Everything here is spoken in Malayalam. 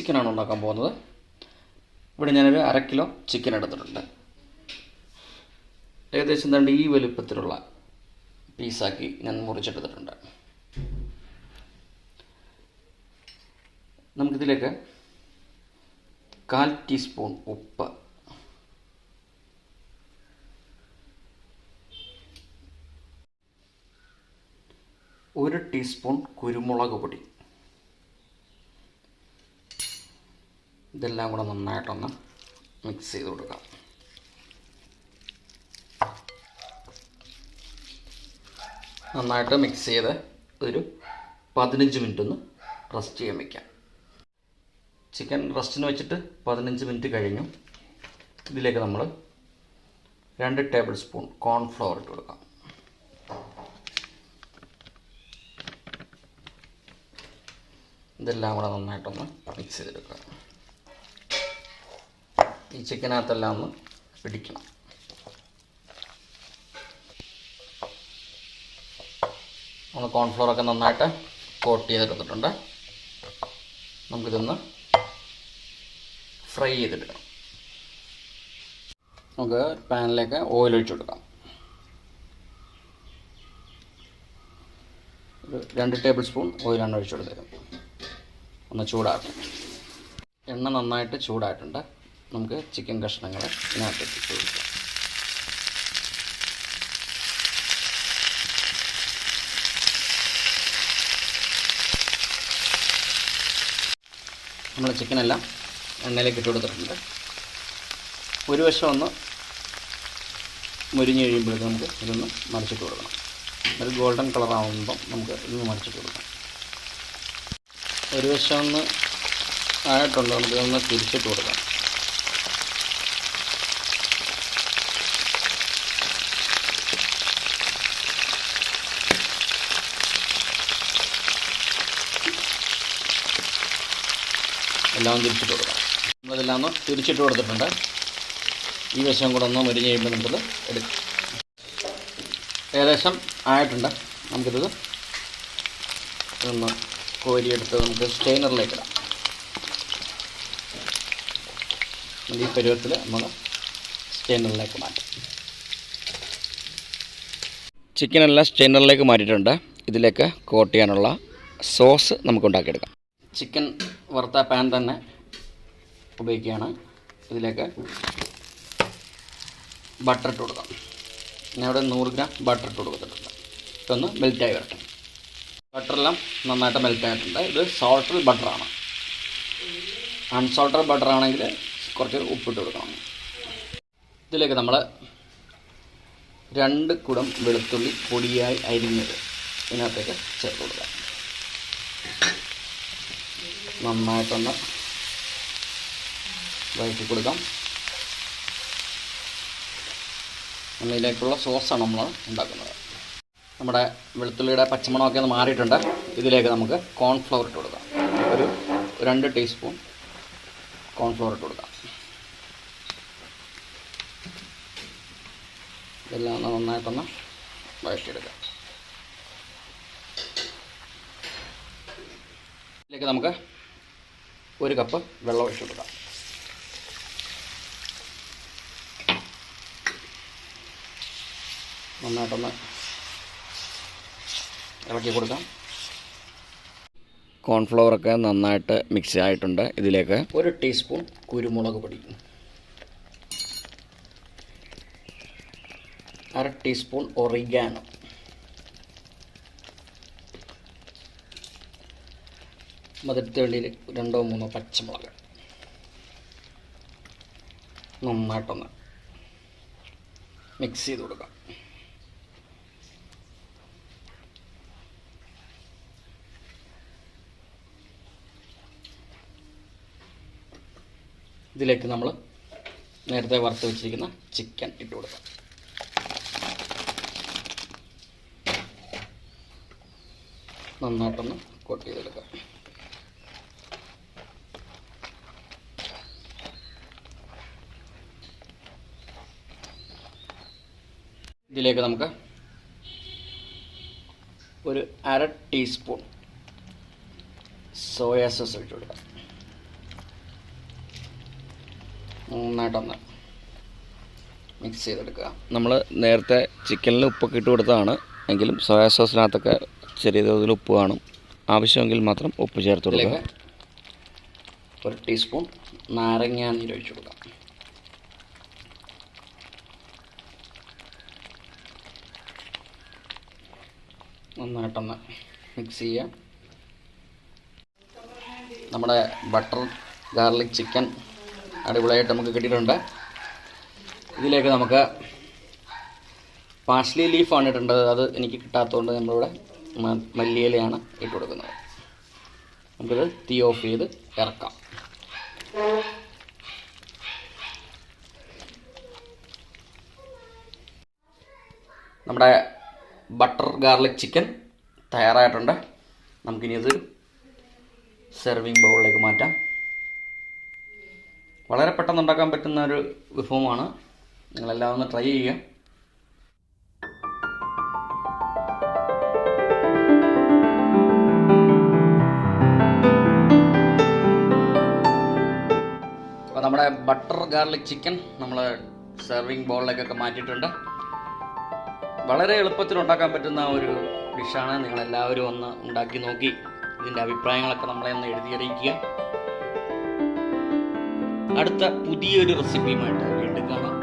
ചിക്കനാണ് ഉണ്ടാക്കാൻ പോകുന്നത്. ഇവിടെ ഞാനൊരു 1/2 കിലോ ചിക്കൻ എടുത്തിട്ടുണ്ട്. ഏകദേശം എന്താണ്ട് ഈ വലുപ്പത്തിലുള്ള പീസാക്കി ഞാൻ മുറിച്ചെടുത്തിട്ടുണ്ട്. നമുക്കിതിലേക്ക് 1/4 ടീസ്പൂൺ ഉപ്പ്, 1 ടീസ്പൂൺ കുരുമുളക് പൊടി, ഇതെല്ലാം കൂടെ നന്നായിട്ടൊന്ന് മിക്സ് ചെയ്ത് കൊടുക്കാം. നന്നായിട്ട് മിക്സ് ചെയ്ത് ഒരു 15 മിനിറ്റ് ഒന്ന് റെസ്റ്റ് ചെയ്യാൻ വയ്ക്കാം. ചിക്കൻ റെസ്റ്റിന് വെച്ചിട്ട് 15 മിനിറ്റ് കഴിഞ്ഞു. ഇതിലേക്ക് നമ്മൾ 2 ടേബിൾ സ്പൂൺ കോൺഫ്ലവർ ഇട്ട് കൊടുക്കാം. ഇതെല്ലാം കൂടെ നന്നായിട്ടൊന്ന് മിക്സ് ചെയ്തെടുക്കുക. ഈ ചിക്കനകത്തെല്ലാം ഒന്ന് പിടിക്കണം. നമ്മൾ കോൺഫ്ലവറൊക്കെ നന്നായിട്ട് കോട്ട് ചെയ്തെടുത്തിട്ടുണ്ട്. നമുക്കിതൊന്ന് ഫ്രൈ ചെയ്തെടുക്കണം. നമുക്ക് പാനിലേക്ക് ഓയിൽ ഒഴിച്ചു കൊടുക്കാം. ഒരു 2 ടേബിൾ സ്പൂൺ ഓയിലാണ് ഒഴിച്ചു കൊടുത്തത്. ഒന്ന് ചൂടാക്കണം. എണ്ണ നന്നായിട്ട് ചൂടായിട്ടുണ്ട്. നമുക്ക് ചിക്കൻ കഷ്ണങ്ങൾ ഇതിനകത്തേക്ക് ഇട്ട് കൊടുക്കാം. നമ്മൾ ചിക്കനെല്ലാം എണ്ണയിലേക്ക് ഇട്ട് കൊടുത്തിട്ടുണ്ട്. ഒരു വശം ഒന്ന് മുരിഞ്ഞ് കഴിയുമ്പോഴേക്കും നമുക്ക് ഇതൊന്ന് മറിച്ചിട്ട് കൊടുക്കണം. ഒരു ഗോൾഡൻ കളർ ആകുമ്പം നമുക്ക് ഇതൊന്ന് മറിച്ചിട്ട് കൊടുക്കാം. ഒരു വശം ഒന്ന് ആയിട്ടുണ്ട്, നമുക്കിതൊന്ന് തിരിച്ചിട്ട് കൊടുക്കാം. എല്ലാം തിരിച്ചിട്ട് കൊടുക്കാം. നമ്മളിതെല്ലാം ഒന്ന് തിരിച്ചിട്ട് കൊടുത്തിട്ടുണ്ട്. ഈ വശം കൂടെ ഒന്ന് മുരിഞ്ഞ് കഴിയുമ്പോൾ നമുക്കത് എടുക്കാം. ഏകദേശം ആയിട്ടുണ്ട്. നമുക്കിത് ഒന്ന് കോരിയെടുത്ത് നമുക്ക് സ്റ്റെയിനറിലേക്ക് ഇടാം. ഈ പരുവത്തിൽ നമ്മൾ സ്റ്റെയിനറിലേക്ക് മാറ്റാം. ചിക്കനെല്ലാം സ്റ്റെയിനറിലേക്ക് മാറ്റിയിട്ടുണ്ട്. ഇതിലേക്ക് കോട്ട് ചെയ്യാനുള്ള സോസ് നമുക്ക് ഉണ്ടാക്കിയെടുക്കാം. ചിക്കൻ വറുത്ത പാൻ തന്നെ ഉപയോഗിക്കുകയാണ്. ഇതിലേക്ക് ബട്ടർ ഇട്ട് കൊടുക്കാം. ഞാൻ ഇവിടെ 100 ഗ്രാം ബട്ടർ ഇട്ട് കൊടുത്തിട്ടുണ്ട്. ഇതൊന്ന് മെൽറ്റായി വരട്ടെ. ബട്ടറെല്ലാം നന്നായിട്ട് മെൽറ്റായിട്ടുണ്ട്. ഇത് സോൾട്ടഡ് ബട്ടറാണ്. അൺസോൾട്ടഡ് ബട്ടർ ആണെങ്കിൽ കുറച്ച് ഉപ്പിട്ട് കൊടുക്കണം. ഇതിലേക്ക് നമ്മൾ 2 കുടം വെളുത്തുള്ളി പൊടിയായി അരിഞ്ഞത് ഇതിനകത്തേക്ക് ചേർത്ത് കൊടുക്കാം. നന്നായിട്ടൊന്ന് വഴറ്റി കൊടുക്കാം. ഇതിലേക്കുള്ള സോസാണ് നമ്മൾ ഉണ്ടാക്കുന്നത്. നമ്മുടെ വെളുത്തുള്ളിയുടെ പച്ചമണമൊക്കെ ഒന്ന് മാറിയിട്ടുണ്ട്. ഇതിലേക്ക് നമുക്ക് കോൺഫ്ലവർ ഇട്ട് കൊടുക്കാം. ഒരു 2 ടീസ്പൂൺ കോൺഫ്ലവർ ഇട്ട് കൊടുക്കാം. ഇതെല്ലാം ഒന്ന് നന്നായിട്ടൊന്ന് വഴറ്റിയെടുക്കാം. ഇതിലേക്ക് നമുക്ക് 1 കപ്പ് വെള്ളം ഒഴിച്ചു കൊടുക്കാം. നന്നായിട്ടൊന്ന് ഇളക്കി കൊടുക്കാം. കോൺഫ്ലവറൊക്കെ നന്നായിട്ട് മിക്സ് ആയിട്ടുണ്ട്. ഇതിലേക്ക് 1 ടീസ്പൂൺ കുരുമുളക് പൊടി, 1/2 ടീസ്പൂൺ ഒറിഗാനോ, മധുരത്തിനുള്ളിൽ 2-3 പച്ചമുളക് നന്നായിട്ടൊന്ന് മിക്സ് ചെയ്ത് കൊടുക്കാം. ഇതിലേക്ക് നമ്മൾ നേരത്തെ വറുത്ത് വെച്ചിരിക്കുന്ന ചിക്കൻ ഇട്ട് കൊടുക്കാം. നന്നായിട്ടൊന്ന് കോട്ട് ചെയ്തെടുക്കാം. ഇതിലേക്ക് നമുക്ക് ഒരു 1/2 ടീസ്പൂൺ സോയാ സോസ് ഒഴിച്ചു കൊടുക്കാം. നന്നായിട്ടൊന്ന് മിക്സ് ചെയ്തെടുക്കുക. നമ്മൾ നേരത്തെ ചിക്കനിൽ ഉപ്പൊക്കെ ഇട്ട് കൊടുത്തതാണ്, എങ്കിലും സോയാ സോസിനകത്തൊക്കെ ചെറിയ തോതിൽ ഉപ്പ് കാണും. ആവശ്യമെങ്കിൽ മാത്രം ഉപ്പ് ചേർത്ത് കൊടുക്കുക. 1 ടീസ്പൂൺ നാരങ്ങ നീര് ഒഴിച്ചു കൊടുക്കാം. നന്നായിട്ടൊന്ന് മിക്സ് ചെയ്യുക. നമ്മുടെ ബട്ടർ ഗാർലിക് ചിക്കൻ അടിപൊളിയായിട്ട് നമുക്ക് കിട്ടിയിട്ടുണ്ട്. ഇതിലേക്ക് നമുക്ക് പാഴ്സ്ലി ലീഫാണ് ഇടേണ്ടത്. അത് എനിക്ക് കിട്ടാത്തതുകൊണ്ട് നമ്മളിവിടെ മല്ലിയിലയാണ് ഇട്ട് കൊടുക്കുന്നത്. നമുക്കിത് തീ ഓഫ് ചെയ്ത് ഇറക്കാം. നമ്മുടെ ബട്ടർ ഗാർലിക് ചിക്കൻ തയ്യാറായിട്ടുണ്ട്. നമുക്കിനി ഇത് സെർവിങ് ബൗളിലേക്ക് മാറ്റാം. വളരെ പെട്ടെന്ന് ഉണ്ടാക്കാൻ പറ്റുന്ന ഒരു വിഭവമാണ്. നിങ്ങളെല്ലാം ഒന്ന് ട്രൈ ചെയ്യുക. അപ്പോൾ നമ്മുടെ ബട്ടർ ഗാർലിക് ചിക്കൻ നമ്മൾ സെർവിങ് ബൗളിലേക്കൊക്കെ മാറ്റിയിട്ടുണ്ട്. വളരെ എളുപ്പത്തിൽ ഉണ്ടാക്കാൻ പറ്റുന്ന ഒരു ഡിഷാണ്. നിങ്ങളെല്ലാവരും ഒന്ന് ഉണ്ടാക്കി നോക്കി ഇതിൻ്റെ അഭിപ്രായങ്ങളൊക്കെ നമ്മളെ ഒന്ന് എഴുതി അറിയിക്കുക. അടുത്ത പുതിയൊരു റെസിപ്പിയുമായിട്ട് വീണ്ടും കാണാം.